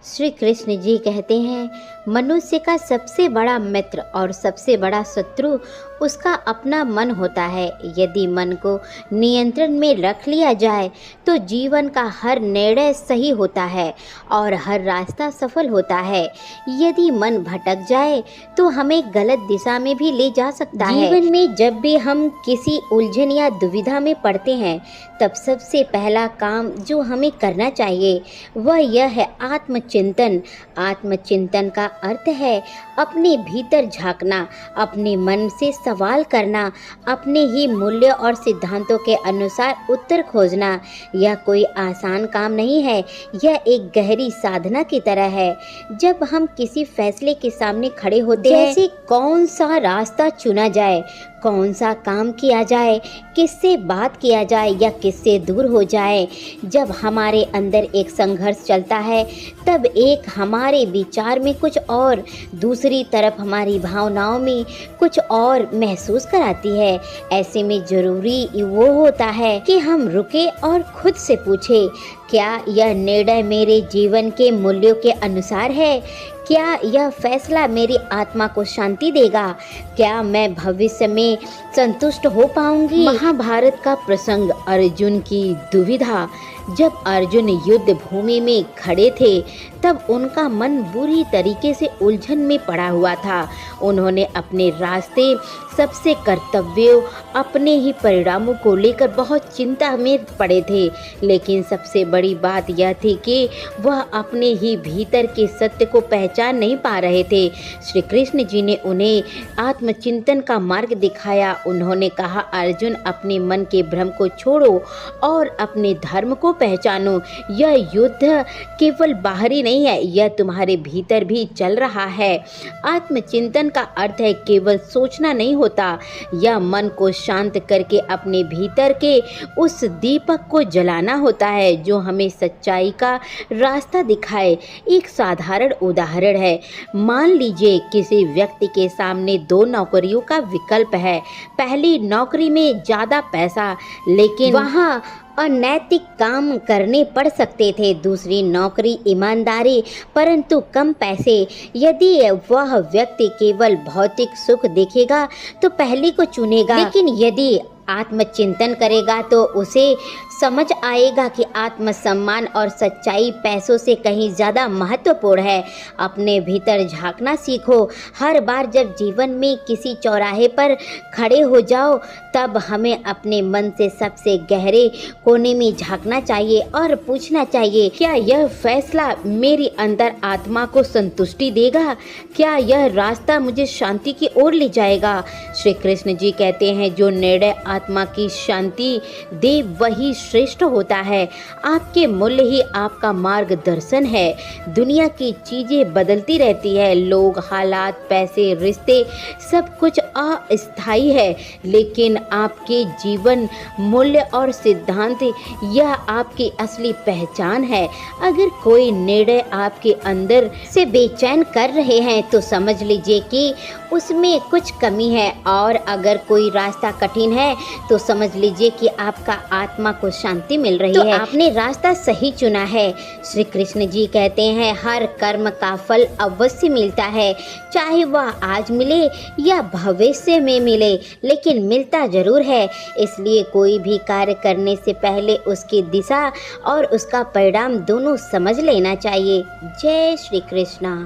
श्री कृष्ण जी कहते हैं, मनुष्य का सबसे बड़ा मित्र और सबसे बड़ा शत्रु उसका अपना मन होता है। यदि मन को नियंत्रण में रख लिया जाए तो जीवन का हर निर्णय सही होता है और हर रास्ता सफल होता है। यदि मन भटक जाए तो हमें गलत दिशा में भी ले जा सकता है। जीवन में जब भी हम किसी उलझन या दुविधा में पड़ते हैं तब सबसे पहला काम जो हमें करना चाहिए वह यह है आत्मचिंतन। आत्मचिंतन का अर्थ है अपने भीतर झांकना, अपने मन से सवाल करना, अपने ही मूल्य और सिद्धांतों के अनुसार उत्तर खोजना। यह कोई आसान काम नहीं है, यह एक गहरी साधना की तरह है। जब हम किसी फैसले के सामने खड़े होते हैं, जैसे कौन सा रास्ता चुना जाए, कौन सा काम किया जाए, किससे बात किया जाए या किससे दूर हो जाए, जब हमारे अंदर एक संघर्ष चलता है तब एक हमारे विचार में कुछ और, दूसरी तरफ हमारी भावनाओं में कुछ और महसूस कराती है। ऐसे में जरूरी वो होता है कि हम रुके और खुद से पूछे, क्या यह निर्णय मेरे जीवन के मूल्यों के अनुसार है? क्या यह फैसला मेरी आत्मा को शांति देगा? क्या मैं भविष्य में संतुष्ट हो पाऊंगी? महाभारत का प्रसंग, अर्जुन की दुविधा। जब अर्जुन युद्ध भूमि में खड़े थे तब उनका मन बुरी तरीके से उलझन में पड़ा हुआ था। उन्होंने अपने रास्ते, सबसे कर्तव्यों, अपने ही परिणामों को लेकर बहुत चिंता में पड़े थे। लेकिन सबसे बड़ी बात यह थी कि वह अपने ही भीतर के सत्य को पहचान नहीं पा रहे थे। श्री कृष्ण जी ने उन्हें आत्मचिंतन का मार्ग दिखाया। उन्होंने कहा, अर्जुन, अपने मन के भ्रम को छोड़ो और अपने धर्म को पहचानो। यह युद्ध केवल बाहरी नहीं है, यह तुम्हारे भीतर भी चल रहा है। आत्मचिंतन का अर्थ है केवल सोचना नहीं होता, यह मन को शांत करके अपने भीतर के उस दीपक को जलाना होता है जो हमें सच्चाई का रास्ता दिखाए। एक साधारण उदाहरण है, मान लीजिए किसी व्यक्ति के सामने दो नौकरियों का विकल्प है। पहली नौकरी में ज़्यादा पैसा लेकिन वहाँ अनैतिक काम करने पड़ सकते थे। दूसरी नौकरी ईमानदारी परंतु कम पैसे। यदि वह व्यक्ति केवल भौतिक सुख देखेगा तो पहली को चुनेगा, लेकिन यदि आत्मचिंतन करेगा तो उसे समझ आएगा कि आत्मसम्मान और सच्चाई पैसों से कहीं ज़्यादा महत्वपूर्ण है। अपने भीतर झांकना सीखो। हर बार जब जीवन में किसी चौराहे पर खड़े हो जाओ तब हमें अपने मन से सबसे गहरे कोने में झांकना चाहिए और पूछना चाहिए, क्या यह फैसला मेरी अंदर आत्मा को संतुष्टि देगा? क्या यह रास्ता मुझे शांति की ओर ले जाएगा? श्री कृष्ण जी कहते हैं, जो निर्णय आत्मा की शांति दे वही श्रेष्ठ होता है। आपके मूल्य ही आपका मार्गदर्शन है। दुनिया की चीजें बदलती रहती है, लोग, हालात, पैसे, रिश्ते, सब कुछ अस्थायी है, लेकिन आपके जीवन मूल्य और सिद्धांत, यह आपकी असली पहचान है। अगर कोई निर्णय आपके अंदर से बेचैन कर रहे हैं तो समझ लीजिए कि उसमें कुछ कमी है, और अगर कोई रास्ता कठिन है तो समझ लीजिए कि आपका आत्मा को शांति मिल रही है। आपने रास्ता सही चुना है। श्री कृष्ण जी कहते हैं, हर कर्म का फल अवश्य मिलता है, चाहे वह आज मिले या भविष्य में मिले, लेकिन मिलता जरूर है। इसलिए कोई भी कार्य करने से पहले उसकी दिशा और उसका परिणाम दोनों समझ लेना चाहिए। जय श्री कृष्णा।